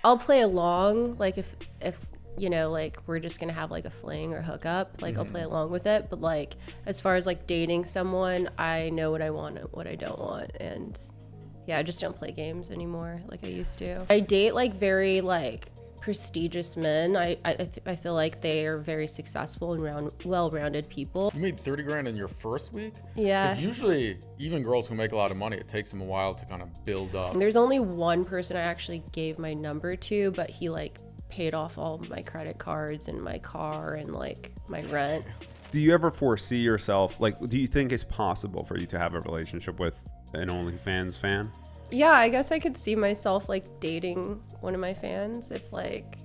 I'll play along, like if you know, like we're just gonna have like a fling or hookup, like I'll play along with it. But like as far as like dating someone, I know what I want and what I don't want, and yeah, I just don't play games anymore like I used to. I date like very like prestigious men. I feel like they are very successful and well-rounded people. You made 30 grand in your first week? Yeah. Because usually, even girls who make a lot of money, it takes them a while to kind of build up. There's only one person I actually gave my number to, but he like paid off all my credit cards and my car and like my rent. Do you ever foresee yourself, like, do you think it's possible for you to have a relationship with an OnlyFans fan? Yeah, I guess I could see myself like dating one of my fans if like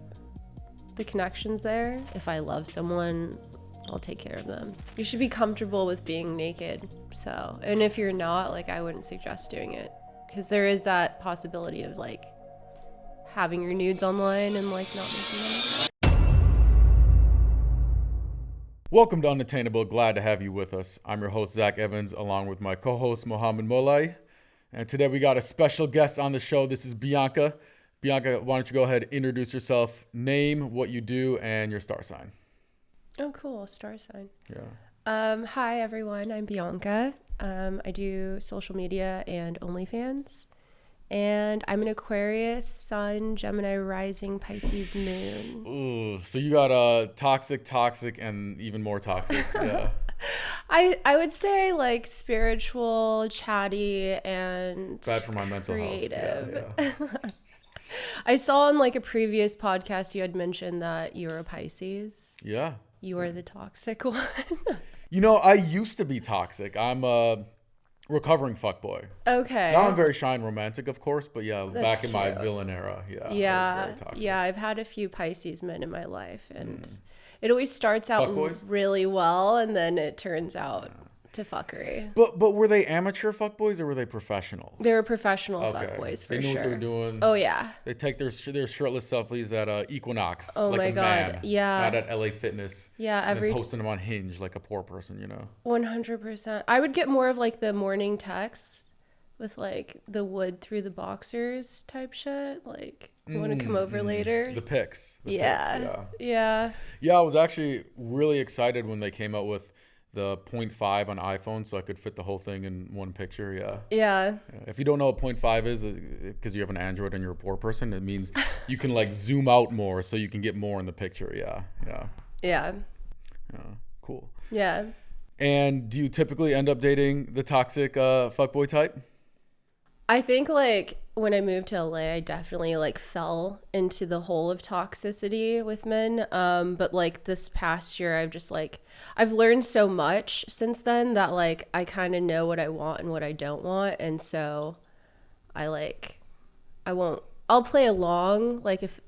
the connection's there. If I love someone, I'll take care of them. You should be comfortable with being naked. So, and if you're not, like I wouldn't suggest doing it because there is that possibility of like having your nudes online and like not making them. Welcome to Unattainable. Glad to have you with us. I'm your host, Zach Evans, along with my co-host, Mohammed Molay. And today we got a special guest on the show. This is Bianca. Bianca, why don't you go ahead and introduce yourself, name, what you do, and your star sign. Oh, cool. Star sign. Yeah. Hi, everyone. I'm Bianca. I do social media and OnlyFans. And I'm an Aquarius, Sun, Gemini, Rising, Pisces, Moon. Ooh, so you got toxic, and even more toxic. Yeah. I would say like spiritual, chatty, and Bad for my mental creative. health. Yeah. I saw on like a previous podcast you had mentioned that you're a Pisces. Yeah. You are the toxic one. You know, I used to be toxic. I'm a recovering fuckboy. Okay. Now I'm very shy and romantic, of course, but yeah, That's back in my cute. villain era, yeah. I was Yeah. very toxic. Yeah, I've had a few Pisces men in my life, and it always starts out Fuckboys? really well, and then it turns out to fuckery. But were they amateur fuckboys or were they professionals? They were professional Okay. fuckboys for They knew sure. what they were doing. Oh yeah. They take their shirtless selfies at Equinox. Oh like my a God. man, Yeah. Not at LA Fitness. Yeah, And every then posting them on Hinge like a poor person, you know. 100%. I would get more of like the morning texts with like the wood through the boxers type shit. Like, you want to come over later? The pics. The Yeah. pics, Yeah. Yeah, I was actually really excited when they came out with the 0.5 on iPhone, so I could fit the whole thing in one picture. Yeah. Yeah. If you don't know what 0.5 is, because you have an Android and you're a poor person, it means you can like zoom out more so you can get more in the picture. Yeah. Yeah. Yeah. Yeah. Cool. Yeah. And do you typically end up dating the toxic fuckboy type? I think like when I moved to LA, I definitely like fell into the hole of toxicity with men. But like this past year, I've learned so much since then that like I kind of know what I want and what I don't want. And so I'll play along. Like if,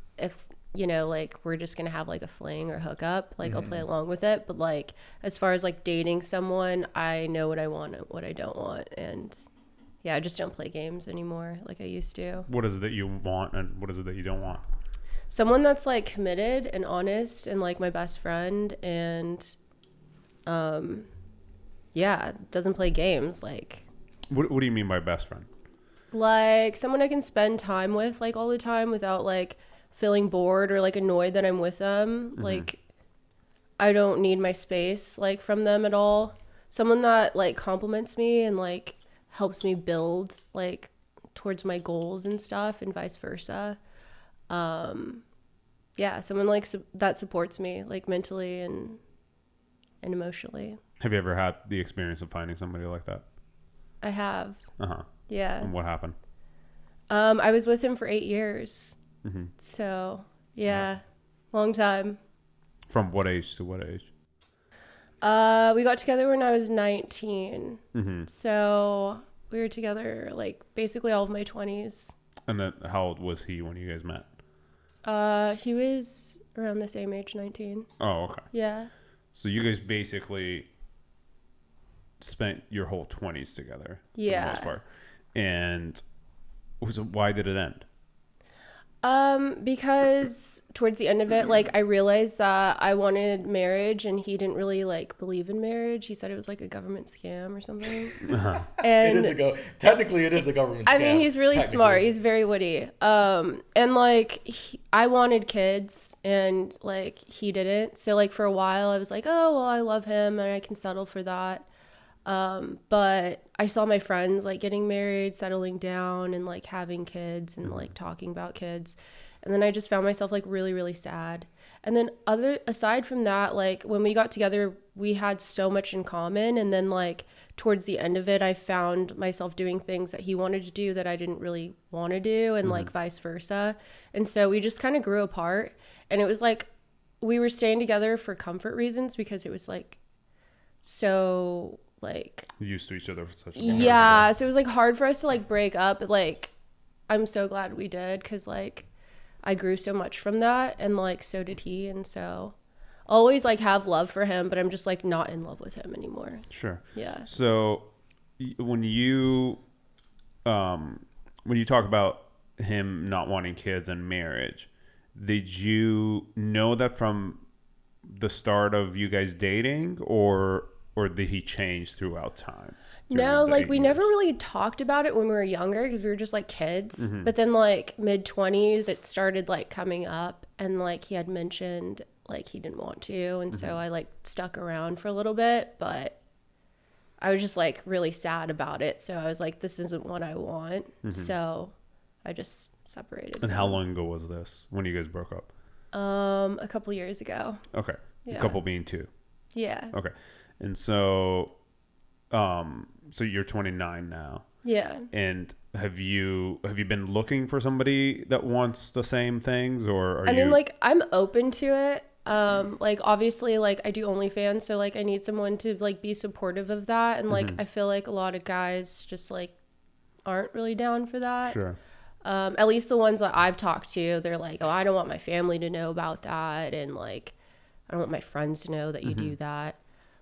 you know, like we're just going to have like a fling or hookup, like I'll play along with it. But like, as far as like dating someone, I know what I want and what I don't want. And yeah, I just don't play games anymore like I used to. What is it that you want and what is it that you don't want? Someone that's like committed and honest and like my best friend and yeah, doesn't play games. Like What do you mean by best friend? like someone I can spend time with like all the time without like feeling bored or like annoyed that I'm with them. Like I don't need my space like from them at all. Someone that like compliments me and like helps me build like towards my goals and stuff and vice versa. Yeah, someone like that supports me like mentally and emotionally. Have you ever had the experience of finding somebody like that? I have. Uh-huh. Yeah. And what happened? I was with him for 8 years. So yeah, long time. From what age to what age? We got together when I was 19. So we were together like basically all of my 20s. And then how old was he when you guys met? He was around the same age, 19. Oh, okay. Yeah. So you guys basically spent your whole 20s together. Yeah. For the most part. And why did it end? Because towards the end of it, like, I realized that I wanted marriage and he didn't really like believe in marriage. He said it was like a government scam or something. And technically it is a government scam. I mean, he's really smart. He's very witty. And like, I wanted kids and like he didn't. So like for a while I was like, oh, well, I love him and I can settle for that. But I saw my friends like getting married, settling down and like having kids and like talking about kids. And then I just found myself like really, really sad. And then aside from that, like when we got together, we had so much in common. And then like towards the end of it, I found myself doing things that he wanted to do that I didn't really want to do and like vice versa. And so we just kind of grew apart. And it was like, we were staying together for comfort reasons because it was like so like used to each other for such a long time. So it was like hard for us to like break up, but like I'm so glad we did because like I grew so much from that and like so did he, and so always like have love for him, but I'm just like not in love with him anymore. Sure. Yeah. So when you talk about him not wanting kids and marriage, did you know that from the start of you guys dating, or did he change throughout time? No, like we never really talked about it when we were younger because we were just like kids. But then like mid-20s, it started like coming up and like he had mentioned like he didn't want to. And so I like stuck around for a little bit, but I was just like really sad about it. So I was like, this isn't what I want. So I just separated. And how long ago was this when you guys broke up? A couple years ago. Okay. Yeah. A couple being 2. Yeah. Okay. And so, so you're 29 now. Yeah. And have you been looking for somebody that wants the same things, or I mean, like I'm open to it. Like obviously like I do OnlyFans, so like I need someone to like be supportive of that. And like I feel like a lot of guys just like aren't really down for that. Sure. At least the ones that I've talked to, they're like, oh, I don't want my family to know about that. And like, I don't want my friends to know that you do that.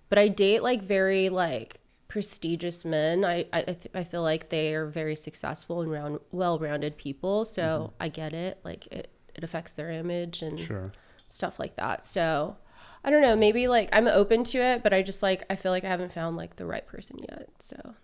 But I date like very like prestigious men. I feel like they are very successful and well-rounded people. So I get it. Like it affects their image and stuff like that. So I don't know, maybe like I'm open to it, but I just like, I feel like I haven't found like the right person yet. So.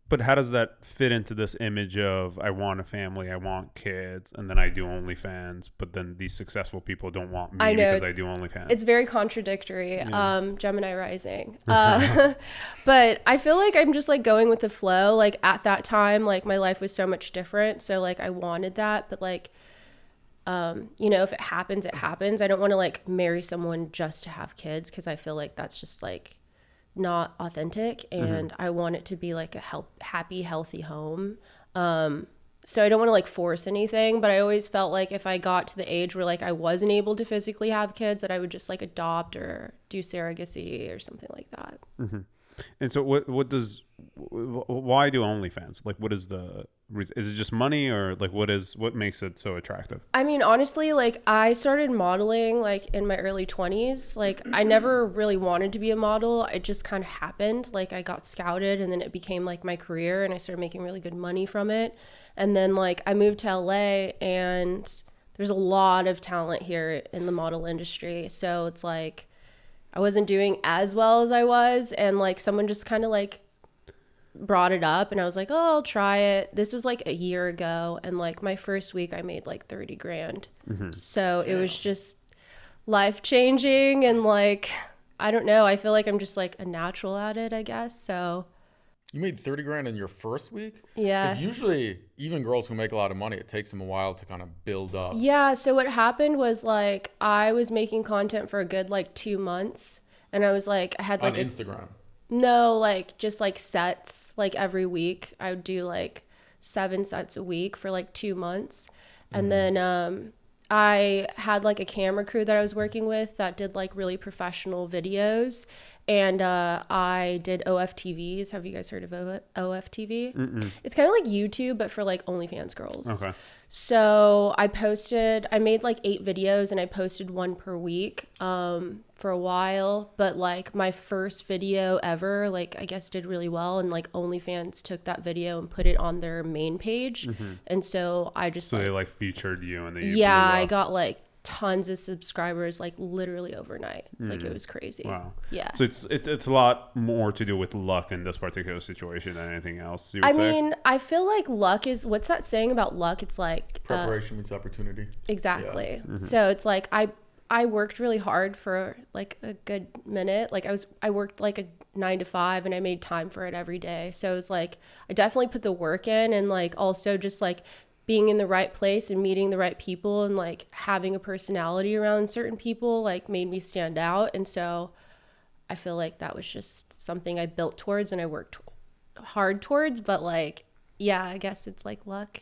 But how does that fit into this image of I want a family, I want kids, and then I do OnlyFans, but then these successful people don't want me because I do OnlyFans? It's very contradictory. Gemini rising. But I feel like I'm just like going with the flow. Like at that time, like my life was so much different. So like I wanted that, but like, you know, if it happens, it happens. I don't want to like marry someone just to have kids because I feel like that's just like not authentic, and I want it to be like a happy, healthy home. So I don't want to like force anything, but I always felt like if I got to the age where like I wasn't able to physically have kids, that I would just like adopt or do surrogacy or something like that. And so why do OnlyFans? Like what is the reason? Is it just money, or like what makes it so attractive? I mean, honestly, like I started modeling like in my early 20s. Like I never really wanted to be a model. It just kind of happened. Like I got scouted and then it became like my career and I started making really good money from it. And then like I moved to LA and there's a lot of talent here in the model industry. So it's like I wasn't doing as well as I was, and like someone just kind of like brought it up and I was like, oh, I'll try it. This was like a year ago, and like my first week I made like 30 grand. So it was just life changing, and like I don't know, I feel like I'm just like a natural at it, I guess. So you made 30 grand in your first week? Yeah. Because usually even girls who make a lot of money, it takes them a while to kind of build up. Yeah. So what happened was like I was making content for a good like 2 months, and I was like, I had like on Instagram. No, like just like sets, like every week I would do like 7 sets a week for like 2 months. And then I had like a camera crew that I was working with that did like really professional videos. And I did OFTVs. Have you guys heard of OFTV? It's kind of like YouTube, but for like OnlyFans girls. Okay. So I made like 8 videos and I posted 1 per week for a while, but like my first video ever, like I guess did really well, and like OnlyFans took that video and put it on their main page, and so I just they like featured you, and then you yeah, I got like tons of subscribers like literally overnight. Like it was crazy. Wow. Yeah. So it's a lot more to do with luck in this particular situation than anything else, you would I say? mean, I feel like luck is, what's that saying about luck? It's like Preparation meets opportunity. exactly. So it's like I worked really hard for like a good minute. Like I worked like a 9 to 5 and I made time for it every day. So it's like I definitely put the work in, and like also just like being in the right place and meeting the right people and like having a personality around certain people like made me stand out. And so I feel like that was just something I built towards and I worked hard towards. But like, yeah, I guess it's like luck.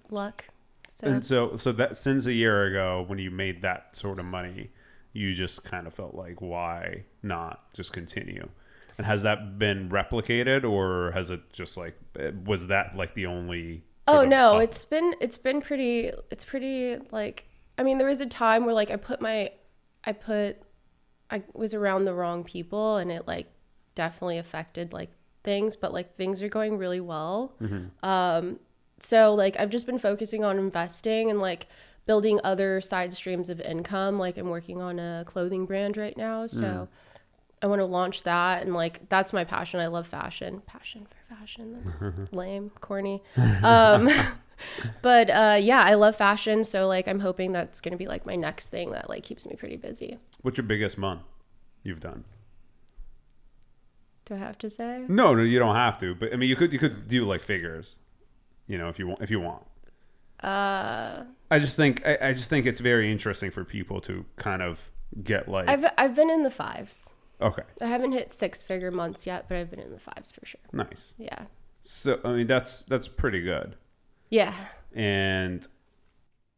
Luck. So. And so that since a year ago when you made that sort of money, you just kind of felt like, why not just continue? And has that been replicated, or has it just like, was that like the only? Oh no, it's been pretty like, I mean, there was a time where like I was around the wrong people and it like definitely affected like things, but like things are going really well. So like I've just been focusing on investing and like building other side streams of income. Like I'm working on a clothing brand right now, so I want to launch that, and like that's my passion. I love fashion. Passion for fashion. That's lame, corny. But yeah, I love fashion, so like I'm hoping that's going to be like my next thing that like keeps me pretty busy. What's your biggest month you've done? Do I have to say? No, you don't have to. But I mean, you could do like figures, you know, if you want. I just think it's very interesting for people to kind of get like. I've been in the 5s. Okay. I haven't hit 6-figure months yet, but I've been in the 5s for sure. Nice. Yeah. So I mean, that's pretty good. Yeah. And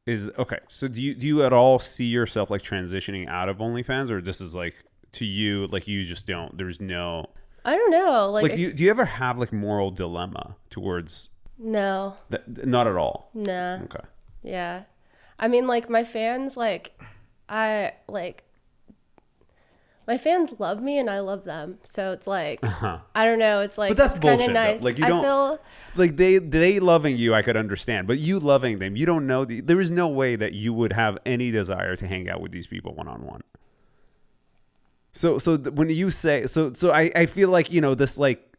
okay. So do you at all see yourself like transitioning out of OnlyFans, or this is like to you like you just don't? There's no. I don't know. Like do you ever have like moral dilemma towards? No. Not at all. Nah. Okay. Yeah. I mean, like my fans, like my fans love me and I love them. So it's like, I don't know. It's like, but that's bullshit. Nice. Like you don't feel like they loving you. I could understand, but you loving them, you don't know. There is no way that you would have any desire to hang out with these people one-on-one. So when you say, I feel like, you know, this like,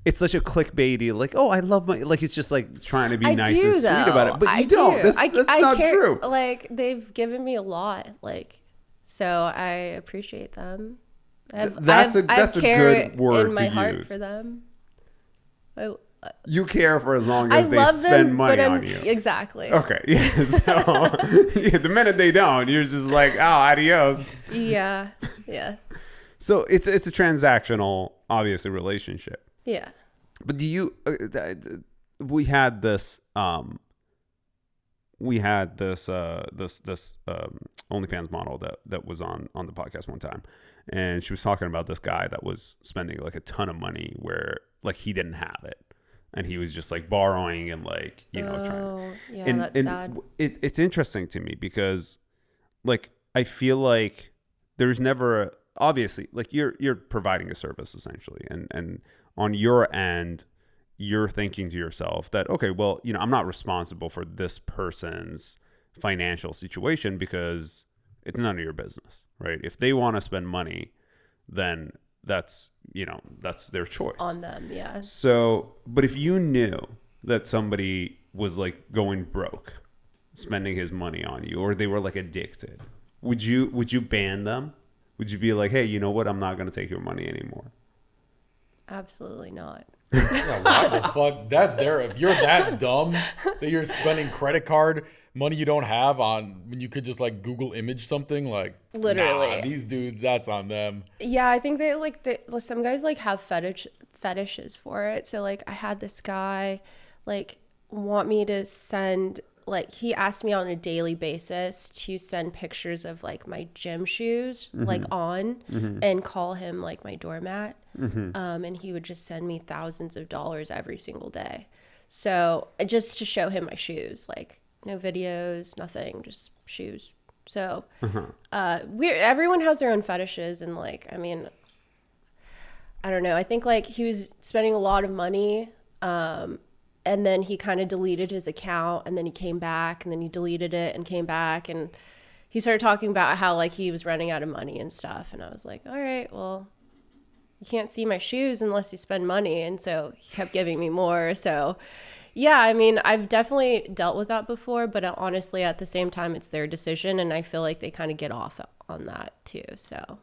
it's such a clickbaity, like, oh, I love my, like, it's just like trying to be nice and sweet about it. But you don't. That's not true. Like they've given me a lot. Like, so I appreciate them. That's a good word in my to heart use. For them. You care for as long as they spend money on you. Exactly. Okay. Yeah. So the minute they don't, you're just like, oh, adios. Yeah. Yeah. So it's a transactional, obviously, relationship. Yeah. But do you? We had this. This OnlyFans model that was on the podcast one time, and she was talking about this guy that was spending like a ton of money where like he didn't have it, and he was just like borrowing and like, you know, trying. Yeah, that's sad. It's interesting to me because like I feel like there's never obviously like you're providing a service essentially, and on your end you're thinking to yourself that, okay, well, you know, I'm not responsible for this person's financial situation because it's none of your business, right? If they want to spend money, then that's, you know, that's their choice. On them, yeah. So, but if you knew that somebody was like going broke, spending his money on you, or they were like addicted, would you ban them? Would you be like, hey, you know what? I'm not going to take your money anymore? Absolutely not. Yeah, why the fuck? That's there. If you're that dumb that you're spending credit card money you don't have on when you could just like Google image something, like literally, these dudes, that's on them. Yeah, I think some guys like have fetishes for it. So like I had this guy like want me to send, like he asked me on a daily basis to send pictures of like my gym shoes like on and call him like my doormat. And he would just send me thousands of dollars every single day. So just to show him my shoes, like no videos, nothing, just shoes. So everyone has their own fetishes, and like, I mean, I don't know. I think like he was spending a lot of money, and then he kind of deleted his account, and then he came back, and then he deleted it and came back, and he started talking about how like he was running out of money and stuff. And I was like, all right, well, you can't see my shoes unless you spend money. And so he kept giving me more. So yeah, I mean, I've definitely dealt with that before, but honestly, at the same time, it's their decision. And I feel like they kind of get off on that too. So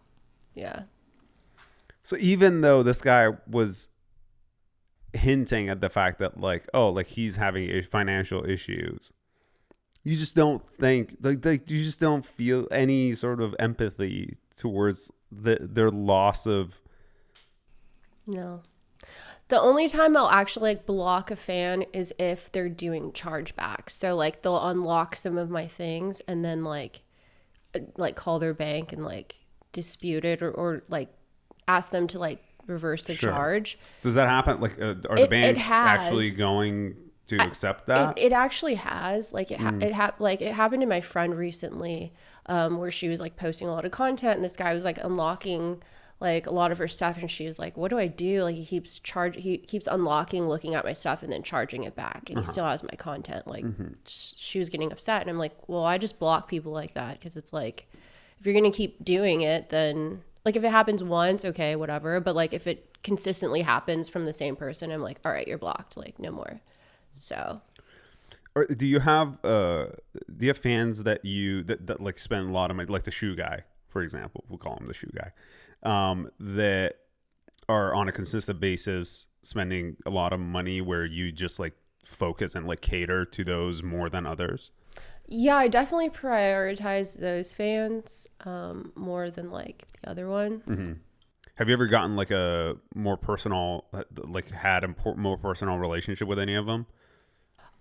yeah. So even though this guy was hinting at the fact that like, oh, like he's having financial issues, you just don't think like you just don't feel any sort of empathy towards their loss of. No. The only time I'll actually like block a fan is if they're doing chargebacks. So like they'll unlock some of my things and then like call their bank and like dispute it or like ask them to like reverse the charge. Does that happen? Like are the banks actually going to accept that? It actually has. Like it happened to my friend recently, where she was like posting a lot of content and this guy was like unlocking like a lot of her stuff, and she was like, what do I do? Like he keeps unlocking, looking at my stuff and then charging it back, and he still has my content. Like she was getting upset, and I'm like, well, I just block people like that, because it's like, if you're gonna keep doing it, then like if it happens once, okay, whatever, but like if it consistently happens from the same person, I'm like, all right, you're blocked, like no more. So or do you have fans that that like spend a lot of money, like the shoe guy, for example, we'll call him the shoe guy, that are on a consistent basis spending a lot of money, where you just like focus and like cater to those more than others? Yeah, I definitely prioritize those fans more than like the other ones. Mm-hmm. Have you ever gotten like a more personal, like had a more personal relationship with any of them?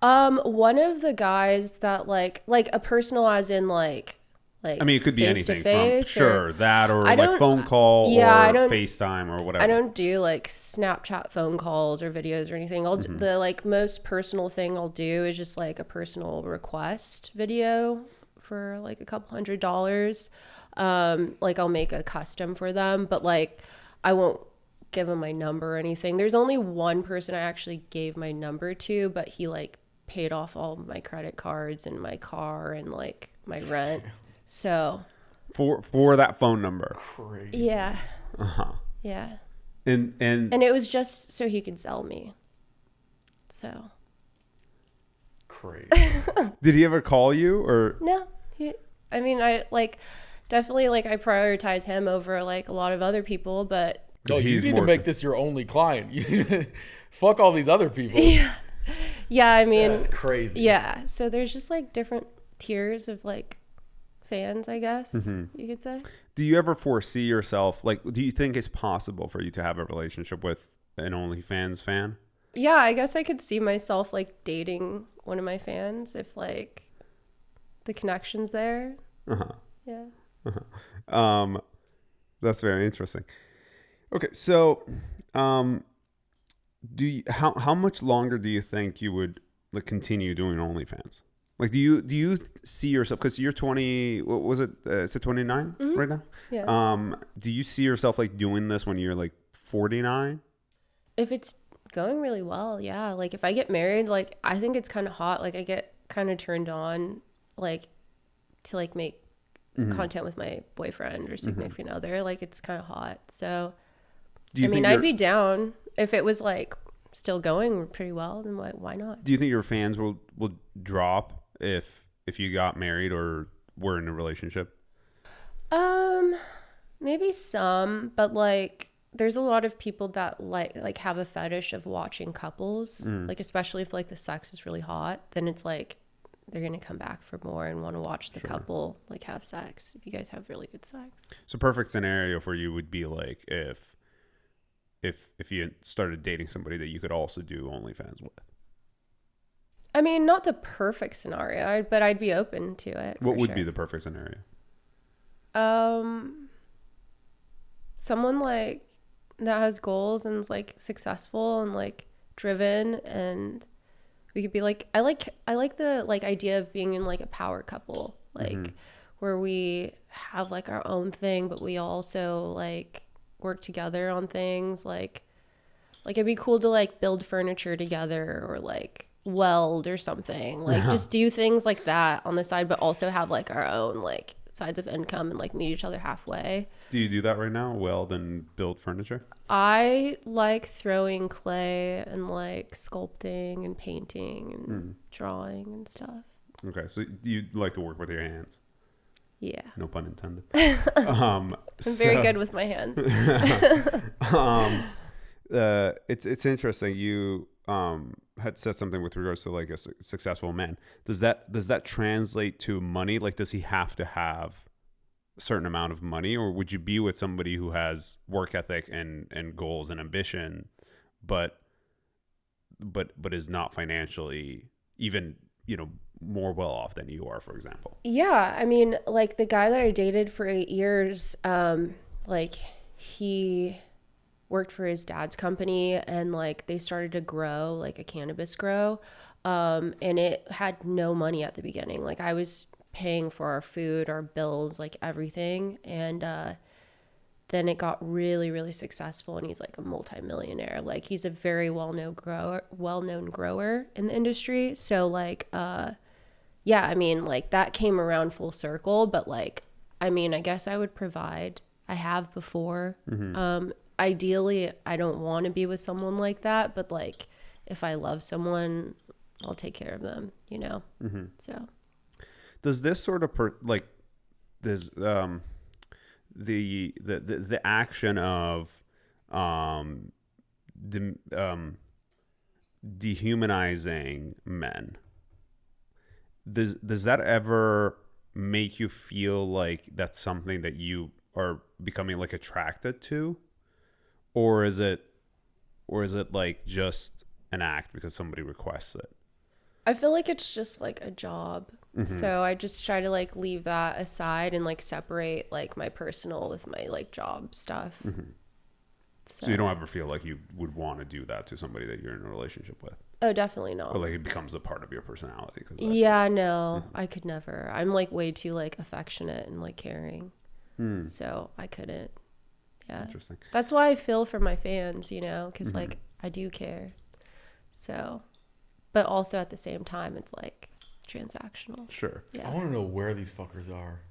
One of the guys that like a personal as in like I mean, it could be anything from that or like phone call or FaceTime or whatever. I don't do like Snapchat phone calls or videos or anything. The like most personal thing I'll do is just like a personal request video for like a couple $100. Like I'll make a custom for them, but like I won't give them my number or anything. There's only one person I actually gave my number to, but he like paid off all my credit cards and my car and like my rent. So for that phone number. Crazy. Yeah. Yeah. And it was just so he could sell me. So crazy. Did he ever call you or no? I like definitely like I prioritize him over like a lot of other people, but no, you need to make this your only client. Fuck all these other people. Yeah, I mean, that's crazy. Yeah, so there's just like different tiers of like fans, I guess you could say. Do you ever foresee yourself, like, do you think it's possible for you to have a relationship with an OnlyFans fan? Yeah, I guess I could see myself like dating one of my fans if like the connection's there. Yeah. That's very interesting. Okay, so how much longer do you think you would like continue doing OnlyFans? Like, do you see yourself, because you're 20, what was it? Is it 29 right now? Yeah. Do you see yourself like doing this when you're like 49? If it's going really well, yeah. Like if I get married, like I think it's kind of hot. Like I get kind of turned on, like to like make content with my boyfriend or significant other. Like it's kind of hot. So I mean, I'd be down if it was like still going pretty well. Then why not? Do you think your fans will drop if you got married or were in a relationship? Maybe some, but like there's a lot of people that like have a fetish of watching couples, like especially if like the sex is really hot, then it's like they're gonna come back for more and want to watch the couple like have sex if you guys have really good sex. So perfect scenario for you would be like if you started dating somebody that you could also do OnlyFans with. I mean, not the perfect scenario, but I'd be open to it. What would be the perfect scenario? Someone like that has goals and is like successful and like driven, and we could be like, I like the like idea of being in like a power couple, like where we have like our own thing, but we also like work together on things. Like it'd be cool to like build furniture together or like weld or something. Like just do things like that on the side, but also have like our own like sides of income and like meet each other halfway. Do you do that right now? Weld and build furniture? I like throwing clay and like sculpting and painting and drawing and stuff. Okay, so you like to work with your hands? Yeah. No pun intended. I'm very good with my hands. It's interesting. You had said something with regards to like a successful man. Does that translate to money? Like, does he have to have a certain amount of money, or would you be with somebody who has work ethic and goals and ambition, but is not financially even, you know, more well off than you are, for example? Yeah, I mean, like the guy that I dated for 8 years, like he worked for his dad's company, and like they started to grow like a cannabis grow, and it had no money at the beginning. Like I was paying for our food, our bills, like everything, and then it got really, really successful, and he's like a multimillionaire. Like he's a very well-known grower in the industry. So like yeah, I mean, like that came around full circle, but like, I mean, I guess I would provide. I have before. Ideally, I don't want to be with someone like that, but like, if I love someone, I'll take care of them, you know? So. Does this sort of the action of dehumanizing men, does that ever make you feel like that's something that you are becoming like attracted to, or is it like just an act because somebody requests it? I feel like it's just like a job. So I just try to like leave that aside and like separate like my personal with my like job stuff. So you don't ever feel like you would want to do that to somebody that you're in a relationship with? Oh, definitely not. But like it becomes a part of your personality. No, I could never. I'm like way too like affectionate and like caring. So I couldn't. Yeah. Interesting. That's why I feel for my fans, you know, because like I do care. So, but also at the same time, it's like transactional. Sure. Yeah. I want to know where these fuckers are.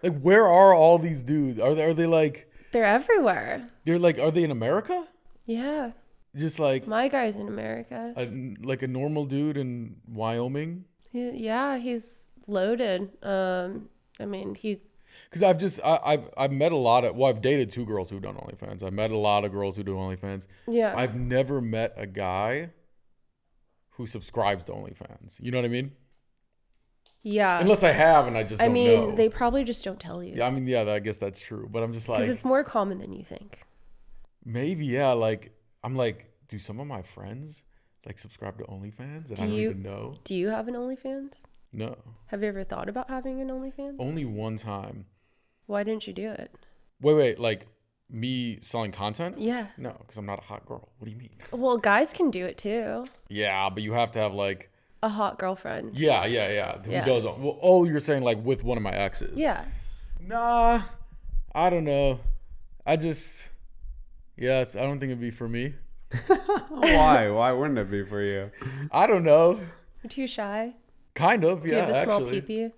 Like, where are all these dudes? Are they like? They're everywhere. They're like, are they in America? Yeah. Just like my guy's in America. Like a normal dude in Wyoming. Yeah, he's loaded. I mean, because I've met a lot of, well, I've dated 2 girls who've done OnlyFans. I've met a lot of girls who do OnlyFans. Yeah. I've never met a guy who subscribes to OnlyFans. You know what I mean? Yeah. Unless I have and I just don't know. I mean, they probably just don't tell you. Yeah, I mean, yeah, I guess that's true. But I'm just like... because it's more common than you think. Maybe, yeah. Like, I'm like, do some of my friends like subscribe to OnlyFans and I don't even know? Do you have an OnlyFans? No. Have you ever thought about having an OnlyFans? Only one time. Why didn't you do it? Wait, like me selling content? Yeah. No, because I'm not a hot girl. What do you mean? Well, guys can do it too. Yeah, but you have to have like... a hot girlfriend. Yeah. Who does? Well, oh, you're saying like with one of my exes? Yeah. Nah, I don't know. I don't think it'd be for me. Why? Why wouldn't it be for you? I don't know. You're too shy. Kind of, yeah. Do you have a small actually. pee-pee?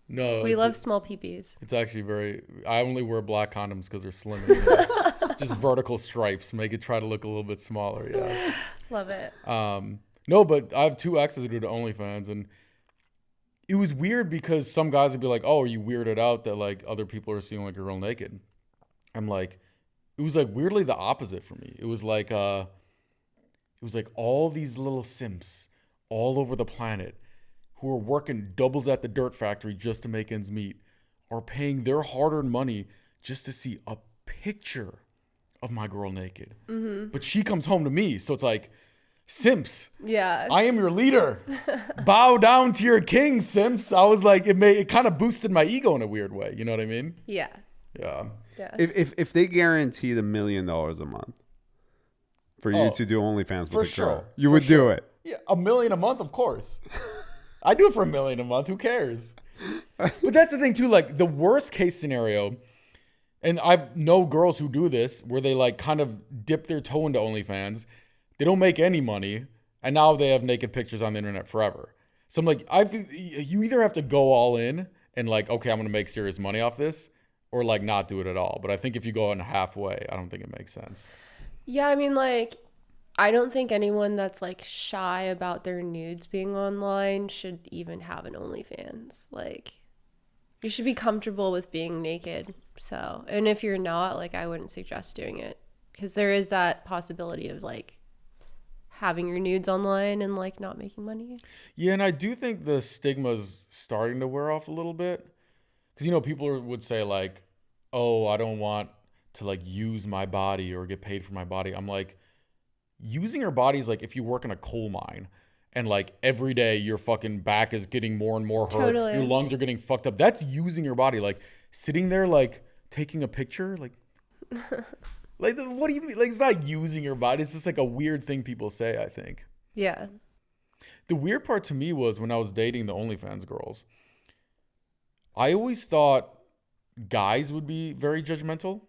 No. We love small pee-pees. It's actually I only wear black condoms because they're slim. Just vertical stripes make it try to look a little bit smaller. Yeah. Love it. No, but I have 2 exes who do the OnlyFans, and it was weird because some guys would be like, "Oh, are you weirded out that like other people are seeing like a girl naked?" I'm like, it was like weirdly the opposite for me. It was like all these little simps all over the planet who are working doubles at the dirt factory just to make ends meet are paying their hard-earned money just to see a picture of my girl naked. But she comes home to me, so it's like, simps. Yeah. I am your leader. Bow down to your king, simps. I was like, it kind of boosted my ego in a weird way. You know what I mean? Yeah. Yeah. Yeah. If they guaranteed $1 million a month for you to do OnlyFans with a girl, you would do it. Yeah, $1 million a month, of course. I do it for $1 million a month. Who cares? But that's the thing too, like the worst case scenario, and I know girls who do this where they like kind of dip their toe into OnlyFans. They don't make any money, and now they have naked pictures on the internet forever. So I'm like, you either have to go all in and like, okay, I'm gonna make serious money off this, or like not do it at all. But I think if you go in halfway, I don't think it makes sense. Yeah, I mean, like, I don't think anyone that's like shy about their nudes being online should even have an OnlyFans. Like, you should be comfortable with being naked. So, and if you're not, like, I wouldn't suggest doing it, because there is that possibility of like having your nudes online and like not making money. Yeah, and I do think the stigma's starting to wear off a little bit, because, you know, people would say like, oh, I don't want to like use my body or get paid for my body. I'm like, using your body is like if you work in a coal mine and like every day your fucking back is getting more and more hurt. Totally. Your lungs are getting fucked up. That's using your body. Like sitting there, like taking a picture, like, like what do you mean? Like, it's not using your body. It's just like a weird thing people say, I think. Yeah. The weird part to me was when I was dating the OnlyFans girls, I always thought guys would be very judgmental,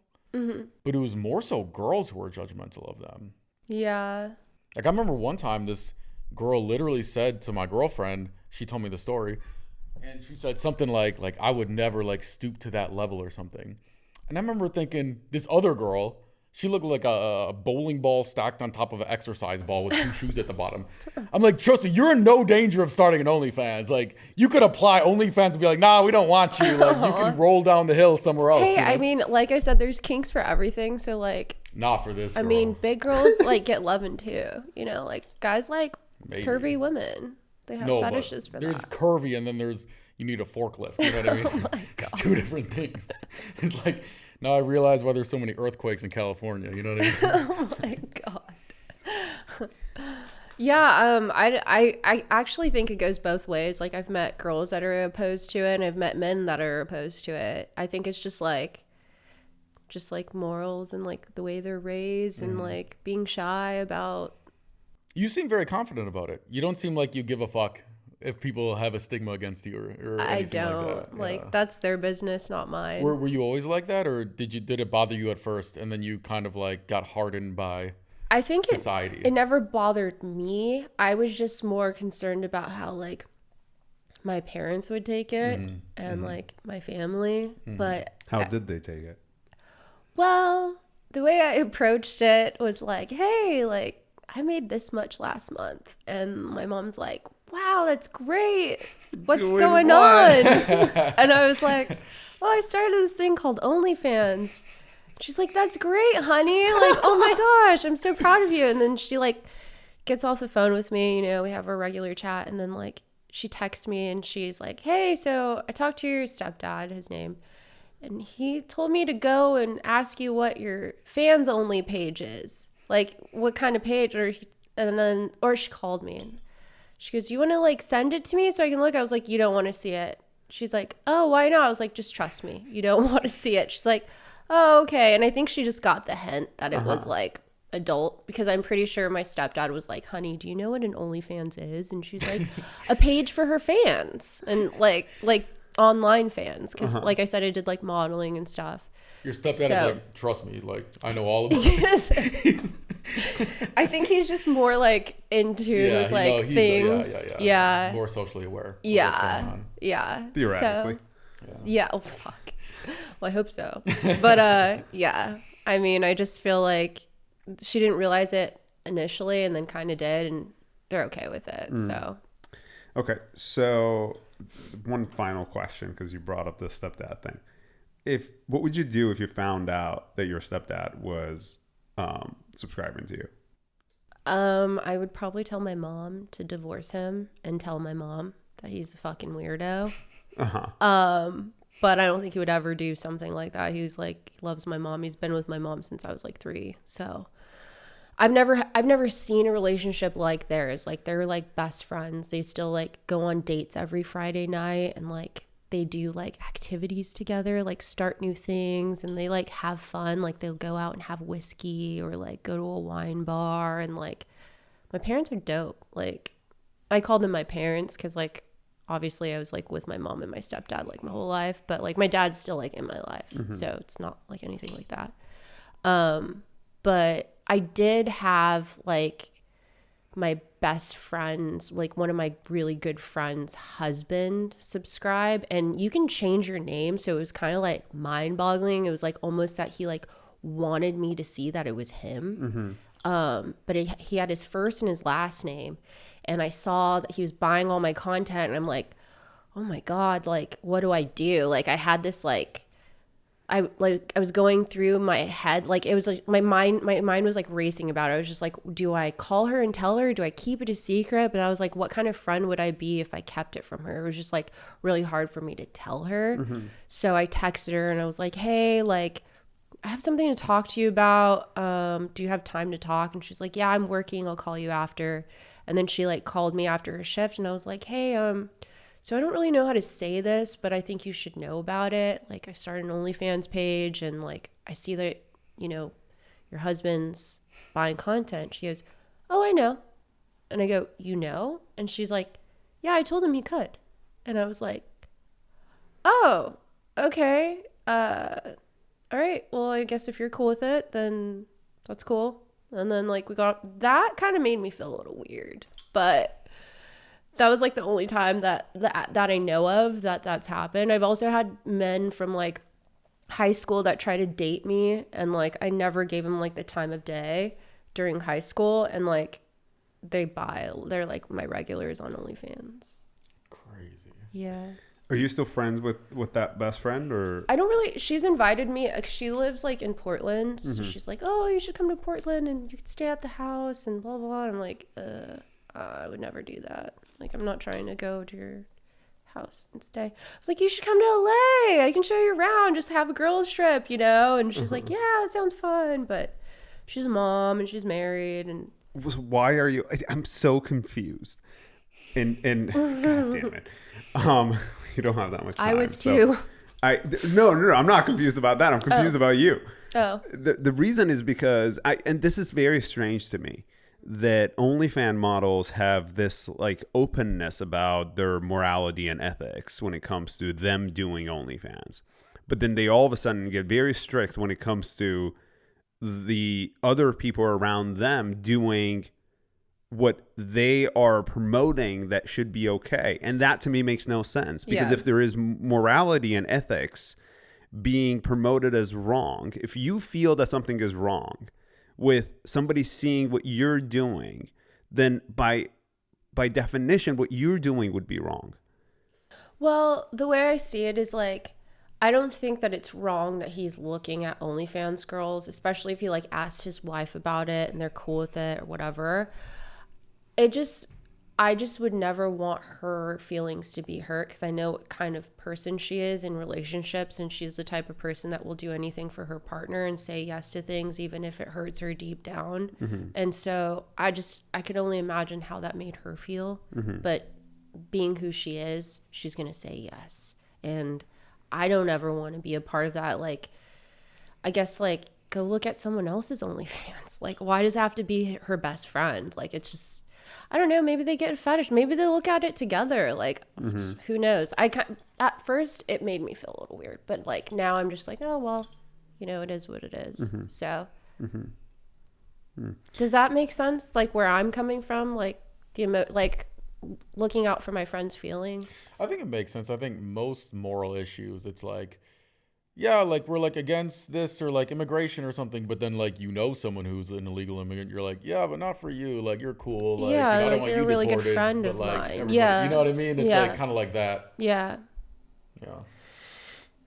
but it was more so girls who were judgmental of them. Yeah. Like I remember one time this girl literally said to my girlfriend, she told me the story, and she said something like I would never like stoop to that level or something. And I remember thinking, this other girl, she looked like a bowling ball stacked on top of an exercise ball with two shoes at the bottom. I'm like, trust me, you're in no danger of starting an OnlyFans. Like, you could apply OnlyFans and be like, nah, we don't want you. Like, you can roll down the hill somewhere else. Hey, you know? I mean, like I said, there's kinks for everything. So, like, not for this girl. I mean, big girls, like, get loving too. You know, like, guys like curvy women. They have fetishes for that. There's curvy, and then there's, you need a forklift. You know what I mean? Oh it's two different things. It's like, now I realize why there's so many earthquakes in California. You know what I mean? Oh my God. Yeah, I actually think it goes both ways. Like, I've met girls that are opposed to it, and I've met men that are opposed to it. I think it's just like morals and like the way they're raised and like being shy about. You seem very confident about it. You don't seem like you give a fuck if people have a stigma against you or I anything don't. like that. Like, that's their business, not mine. Were you always like that, or did it bother you at first and then you kind of like got hardened by I think society? It never bothered me. I was just more concerned about how like my parents would take it and like my family. But how did they take it? Well, the way I approached it was like, hey, like, I made this much last month. And my mom's like, wow, that's great. What's going on? And I was like, well, I started this thing called OnlyFans. She's like, that's great, honey. Like, oh my gosh, I'm so proud of you. And then she like gets off the phone with me, you know, we have a regular chat. And then like she texts me and she's like, hey, so I talked to your stepdad, his name. And he told me to go and ask you what your fans only page is. Like, what kind of page? Or she called me and she goes, you want to like send it to me so I can look? I was like, you don't want to see it. She's like, oh, why not? I was like, just trust me. You don't want to see it. She's like, oh, okay. And I think she just got the hint that it was like adult, because I'm pretty sure my stepdad was like, honey, do you know what an OnlyFans is? And she's like, a page for her fans and like online fans. Because like I said, I did like modeling and stuff. Your stepdad is like, trust me, like, I know all about it. I think he's just more like in tune with like things. Yeah. More socially aware. Yeah. What's going on. Yeah. Theoretically. So, yeah. Oh, fuck. Well, I hope so. But yeah. I mean, I just feel like she didn't realize it initially and then kind of did, and they're okay with it. So. Okay. So one final question, because you brought up the stepdad thing. What would you do if you found out that your stepdad was subscribing to you? I would probably tell my mom to divorce him and tell my mom that he's a fucking weirdo. But I don't think he would ever do something like that. He's like, he loves my mom. He's been with my mom since I was like 3. So I've never seen a relationship like theirs. Like, they're like best friends. They still like go on dates every Friday night, and like they do like activities together, like start new things, and they like have fun. Like, they'll go out and have whiskey or like go to a wine bar. And like, my parents are dope. Like, I call them my parents because like obviously I was like with my mom and my stepdad like my whole life, but like my dad's still like in my life. So it's not like anything like that. But I did have like my best friend's, like one of my really good friends' husband subscribe, and you can change your name. So it was kind of like mind boggling. It was like almost that he like wanted me to see that it was him. But he had his first and his last name, and I saw that he was buying all my content, and I'm like, oh my God, like, what do I do? Like, I had this I was going through my head, like it was like my mind was like racing about it. I was just like, do I call her and tell her? Do I keep it a secret? But I was like, what kind of friend would I be if I kept it from her? It was just like really hard for me to tell her. So I texted her and I was like, hey, like I have something to talk to you about. Do you have time to talk? And she's like, yeah, I'm working. I'll call you after. And then she like called me after her shift, and I was like, hey, so I don't really know how to say this, but I think you should know about it. Like, I started an OnlyFans page, and like I see that, you know, your husband's buying content. She goes, oh, I know. And I go, you know? And she's like, yeah, I told him he could. And I was like, oh, okay. All right. Well, I guess if you're cool with it, then that's cool. And then like that kind of made me feel a little weird, but that was like the only time that I know of that's happened. I've also had men from like high school that try to date me, and like I never gave them like the time of day during high school, and like they're like my regulars on OnlyFans. Crazy. Yeah. Are you still friends with that best friend, or? I don't really, she's invited me, she lives like in Portland, so she's like, oh, you should come to Portland and you could stay at the house and blah, blah, blah. I'm like, I would never do that. Like, I'm not trying to go to your house and stay. I was like, you should come to LA. I can show you around. Just have a girls trip, you know? And she's like, yeah, that sounds fun. But she's a mom and she's married. And why are you? I'm so confused. And God damn it. You don't have that much time. I was too. No, I'm not confused about that. I'm confused about you. Oh. The reason is because and this is very strange to me, that OnlyFans models have this like openness about their morality and ethics when it comes to them doing OnlyFans. But then they all of a sudden get very strict when it comes to the other people around them doing what they are promoting that should be okay. And that to me makes no sense, because if there is morality and ethics being promoted as wrong, if you feel that something is wrong with somebody seeing what you're doing, then by definition, what you're doing would be wrong. Well, the way I see it is like, I don't think that it's wrong that he's looking at OnlyFans girls, especially if he like asked his wife about it and they're cool with it or whatever. I just would never want her feelings to be hurt, because I know what kind of person she is in relationships, and she's the type of person that will do anything for her partner and say yes to things even if it hurts her deep down. And so I could only imagine how that made her feel. But being who she is, she's gonna say yes, and I don't ever want to be a part of that. Like, I guess like go look at someone else's OnlyFans. Like, why does it have to be her best friend? Like, it's just, I don't know, maybe they get a fetish. Maybe they look at it together. Like, who knows? At first, it made me feel a little weird. But, like, now I'm just like, oh, well, you know, it is what it is. So, does that make sense? Like, where I'm coming from? Like, like, looking out for my friends' feelings? I think it makes sense. I think most moral issues, it's like, yeah, like we're like against this or like immigration or something, but then like, you know, someone who's an illegal immigrant, you're like, yeah, but not for you. Like, you're cool. Like, yeah, you know, I don't like want you're you a really deported, good friend of like, mine. Yeah, you know what I mean? It's yeah. like kind of like that. Yeah. Yeah.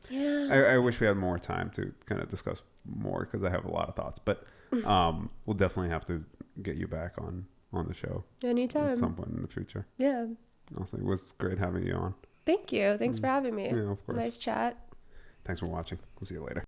Yeah. I wish we had more time to kind of discuss more, because I have a lot of thoughts, but we'll definitely have to get you back on the show Anytime. at some point in the future. Yeah. Also, it was great having you on. Thank you. Thanks for having me. Yeah, of course. Nice chat. Thanks for watching. We'll see you later.